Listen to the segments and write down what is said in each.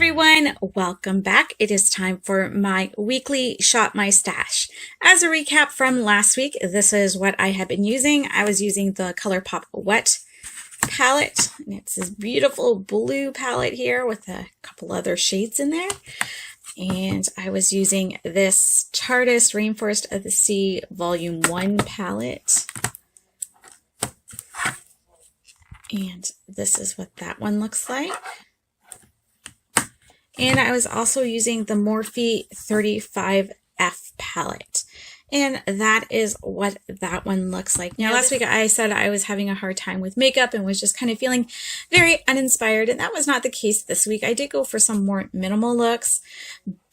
everyone, welcome back. It is time for my weekly Shop My Stash. As a recap from last week, this is what I have been using. I was using the ColourPop Wet Palette, and it's this beautiful blue palette here with a couple other shades in there. And I was using this Tarte Rainforest of the Sea Volume 1 palette. And this is what that one looks like. And I was also using the Morphe 35F palette. And that is what that one looks like. Now, last week I said I was having a hard time with makeup and was just kind of feeling very uninspired. And that was not the case this week. I did go for some more minimal looks,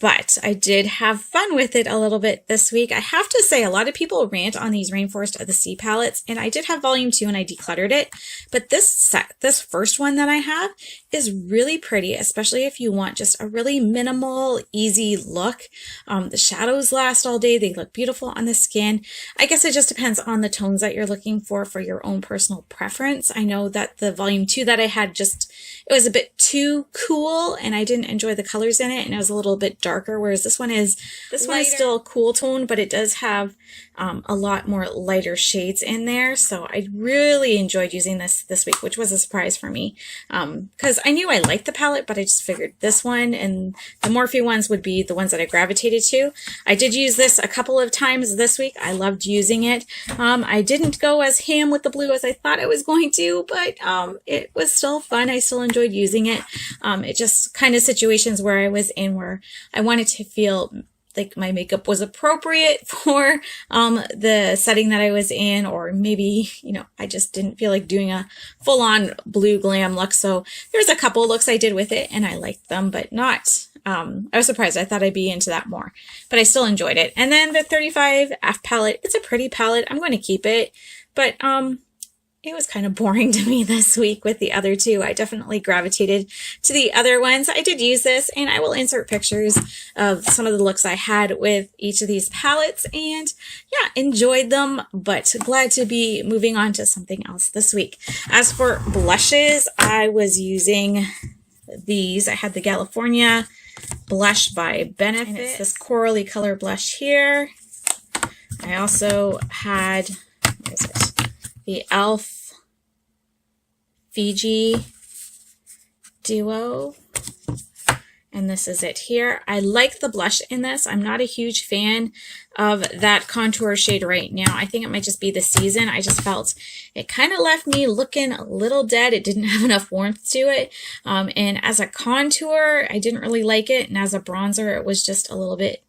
but I did have fun with it a little bit this week. I have to say, a lot of people rant on these Rainforest of the Sea palettes, and I did have volume 2 and I decluttered it. But this first one that I have is really pretty, especially if you want just a really minimal, easy look. The shadows last all day. They look beautiful on the skin. I guess it just depends on the tones that you're looking for your own personal preference. I know that the volume 2 that I had it was a bit too cool and I didn't enjoy the colors in it, and it was a little bit darker, whereas this one is still a cool tone, but it does have a lot more lighter shades in there. So I really enjoyed using this week, which was a surprise for me, because I knew I liked the palette, but I just figured this one and the Morphe ones would be the ones that I gravitated to. I did use this a couple of times this week. I loved using it. I didn't go as ham with the blue as I thought I was going to, but it was still fun. I still enjoyed using it. It just kind of situations where I was in where I wanted to feel like my makeup was appropriate for the setting that I was in, or maybe, I just didn't feel like doing a full-on blue glam look. So there's a couple looks I did with it and I liked them, but not, I was surprised. I thought I'd be into that more, but I still enjoyed it. And then the 35F palette, it's a pretty palette. I'm going to keep it, but it was kind of boring to me this week with the other two. I definitely gravitated to the other ones. I did use this, and I will insert pictures of some of the looks I had with each of these palettes, and yeah, enjoyed them, but glad to be moving on to something else this week. As for blushes, I was using these. I had the Galafornia blush by Benefit. And it's this corally color blush here. I also had, what is it? The e.l.f. Fiji Duo. And this is it here. I like the blush in this. I'm not a huge fan of that contour shade right now. I think it might just be the season. I just felt it kind of left me looking a little dead. It didn't have enough warmth to it. And as a contour, I didn't really like it. And as a bronzer, it was just a little bit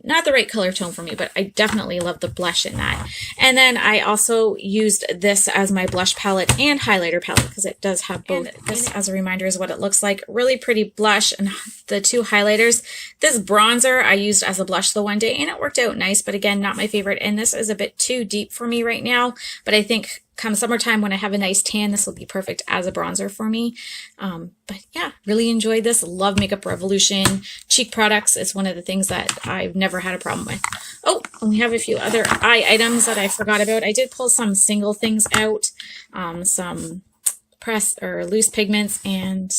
not the right color tone for me, but I definitely love the blush in that. And then I also used this as my blush palette and highlighter palette because it does have both. And this, as a reminder, is what it looks like. Really pretty blush and the two highlighters. This bronzer I used as a blush the one day and it worked out nice, but again, not my favorite. And this is a bit too deep for me right now, but I think come summertime when I have a nice tan, this will be perfect as a bronzer for me. But yeah, really enjoyed this. Love Makeup Revolution cheek products. It's one of the things that I've never had a problem with. Oh, and we have a few other eye items that I forgot about. I did pull some single things out, some pressed or loose pigments, and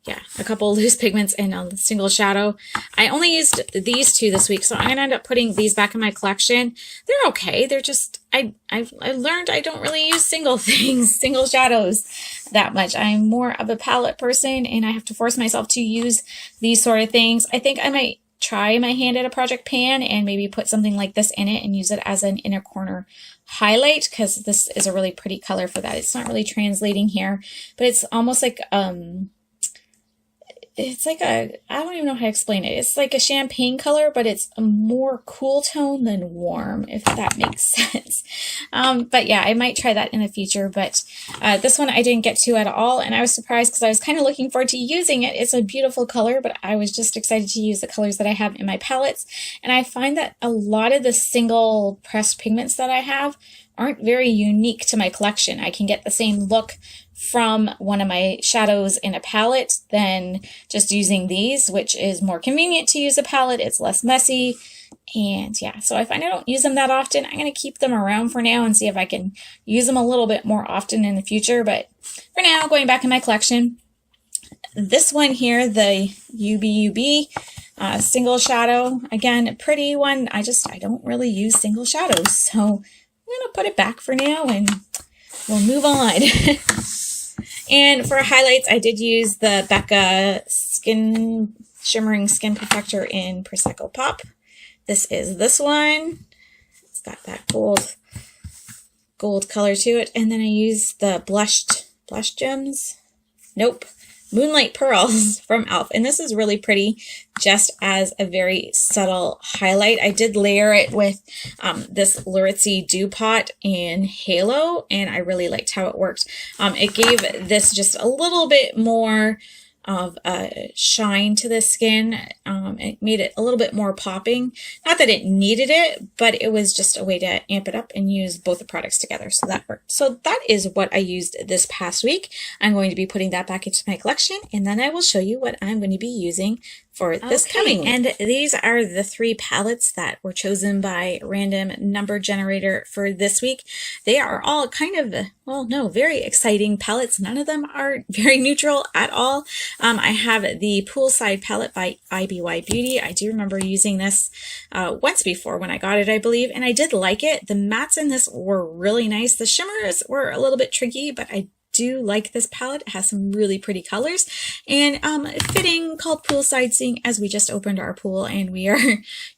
yeah, a couple loose pigments and a single shadow. I only used these two this week, so I'm going to end up putting these back in my collection. They're okay. They're just, I learned I don't really use single things, single shadows that much. I'm more of a palette person, and I have to force myself to use these sort of things. I think I might try my hand at a project pan and maybe put something like this in it and use it as an inner corner highlight, because this is a really pretty color for that. It's not really translating here, but it's almost like, it's like I don't even know how to explain it. It's like a champagne color, but it's a more cool tone than warm, if that makes sense. But yeah, I might try that in the future, but this one I didn't get to at all, and I was surprised because I was kind of looking forward to using it. It's a beautiful color, but I was just excited to use the colors that I have in my palettes, and I find that a lot of the single pressed pigments that I have aren't very unique to my collection. I can get the same look from one of my shadows in a palette than just using these, which is more convenient to use a palette. It's less messy. And yeah, so I find I don't use them that often. I'm going to keep them around for now and see if I can use them a little bit more often in the future. But for now, going back in my collection, this one here, the UBUB single shadow. Again, pretty one. I don't really use single shadows, so I'm gonna put it back for now and we'll move on. And for highlights, I did use the Becca Shimmering Skin Perfector in Prosecco Pop. This is this one. It's got that gold color to it. And then I used the blush gems. Nope. Moonlight Pearls from e.l.f. And this is really pretty, just as a very subtle highlight. I did layer it with this Laritzy Dew Pot in Halo, and I really liked how it worked. It gave this just a little bit more of a shine to the skin. It made it a little bit more popping. Not that it needed it, but it was just a way to amp it up and use both the products together. So that worked. So that is what I used this past week. I'm going to be putting that back into my collection, and then I will show you what I'm going to be using for this coming week. And these are the 3 palettes that were chosen by random number generator for this week. They are all kind of, well, no, very exciting palettes. None of them are very neutral at all. I have the Poolside palette by IBY Beauty. I do remember using this once before when I got it, I believe, and I did like it. The mattes in this were really nice. The shimmers were a little bit tricky, but I do like this palette. It has some really pretty colors, and fitting called Poolside, seeing as we just opened our pool and we are,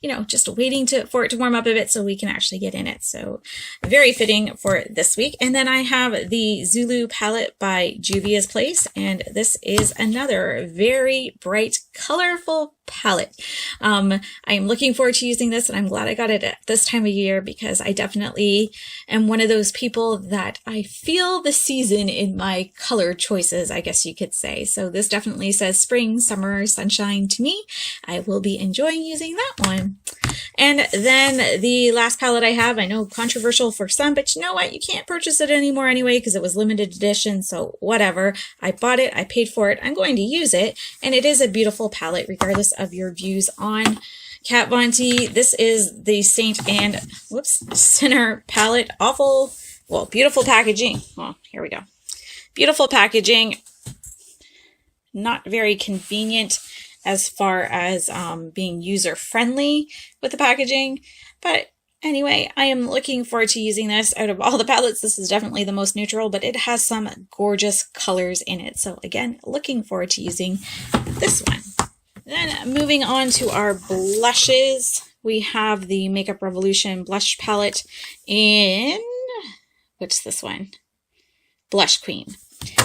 you know, just waiting for it to warm up a bit so we can actually get in it. So very fitting for this week. And then I have the Zulu palette by Juvia's Place, and this is another very bright, colorful palette. I am looking forward to using this, and I'm glad I got it at this time of year, because I definitely am one of those people that I feel the season in my color choices, I guess you could say. So this definitely says spring, summer, sunshine to me. I will be enjoying using that one. And then the last palette I have, I know controversial for some, but you know what? You can't purchase it anymore anyway because it was limited edition, so whatever. I bought it, I paid for it, I'm going to use it, and it is a beautiful palette regardless of your views on Kat Von D. This is the Saint and Sinner palette. Awful, well, beautiful packaging. Well, here we go. Beautiful packaging. Not very convenient as far as being user-friendly with the packaging. But anyway, I am looking forward to using this. Out of all the palettes, this is definitely the most neutral, but it has some gorgeous colors in it. So again, looking forward to using this one. Then moving on to our blushes, we have the Makeup Revolution blush palette in, what's this one? Blush Queen.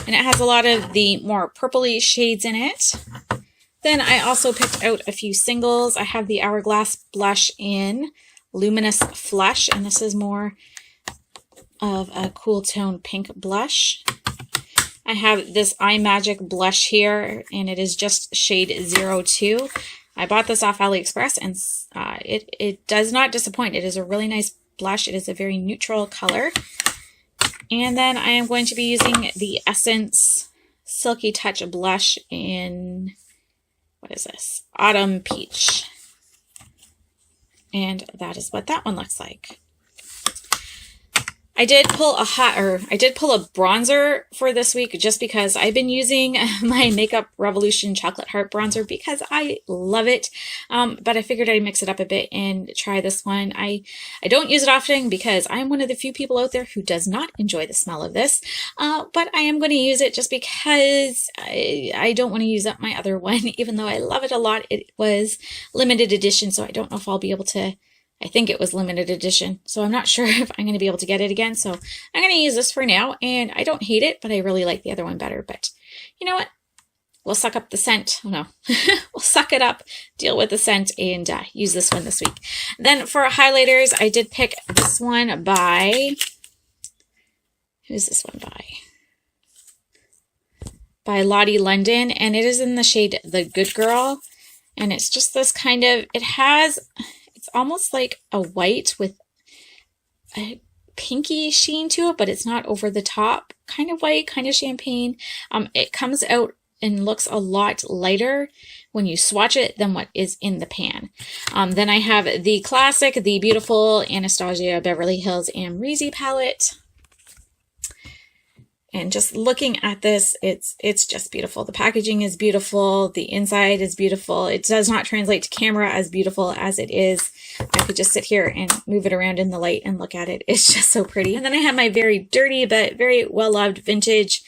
And it has a lot of the more purpley shades in it. Then I also picked out a few singles. I have the Hourglass blush in Luminous Flush, and this is more of a cool tone pink blush. I have this IMagic blush here, and it is just shade 02. I bought this off AliExpress, and it does not disappoint. It is a really nice blush. It is a very neutral color. And then I am going to be using the Essence Silky Touch blush in, what is this? Autumn Peach. And that is what that one looks like. I did pull a bronzer for this week just because I've been using my Makeup Revolution Chocolate Heart bronzer because I love it. But I figured I'd mix it up a bit and try this one. I don't use it often because I'm one of the few people out there who does not enjoy the smell of this. But I am going to use it just because I don't want to use up my other one, even though I love it a lot. It was limited edition, so I don't know if I'll be able to. I think it was limited edition, so I'm not sure if I'm going to be able to get it again. So I'm going to use this for now, and I don't hate it, but I really like the other one better. But you know what? We'll suck up the scent. Oh no, we'll suck it up, deal with the scent, and use this one this week. Then for highlighters, I did pick this one by, who's this one by? By Lottie London, and it is in the shade The Good Girl, and it's just this kind of, it's almost like a white with a pinky sheen to it, but it's not over the top. Kind of white, kind of champagne. It comes out and looks a lot lighter when you swatch it than what is in the pan. Then I have the classic, the beautiful Anastasia Beverly Hills Amrezy palette. And just looking at this, it's just beautiful. The packaging is beautiful. The inside is beautiful. It does not translate to camera as beautiful as it is. I could just sit here and move it around in the light and look at it. It's just so pretty. And then I have my very dirty but very well-loved Vintage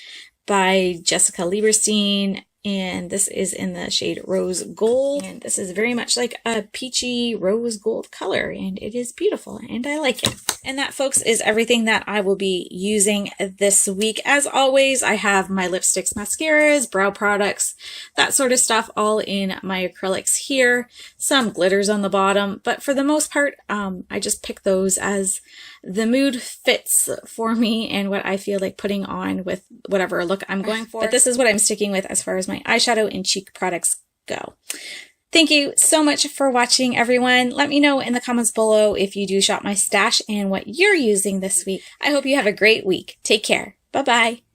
by Jessica Lieberstein. And this is in the shade Rose Gold. And this is very much like a peachy rose gold color. And it is beautiful and I like it. And that, folks, is everything that I will be using this week. As always, I have my lipsticks, mascaras, brow products, that sort of stuff all in my acrylics here. Some glitters on the bottom. But for the most part, I just pick those as the mood fits for me and what I feel like putting on with whatever look I'm going for. But this is what I'm sticking with as far as my eyeshadow and cheek products go. Thank you so much for watching, everyone. Let me know in the comments below if you do shop my stash and what you're using this week. I hope you have a great week. Take care. Bye-bye.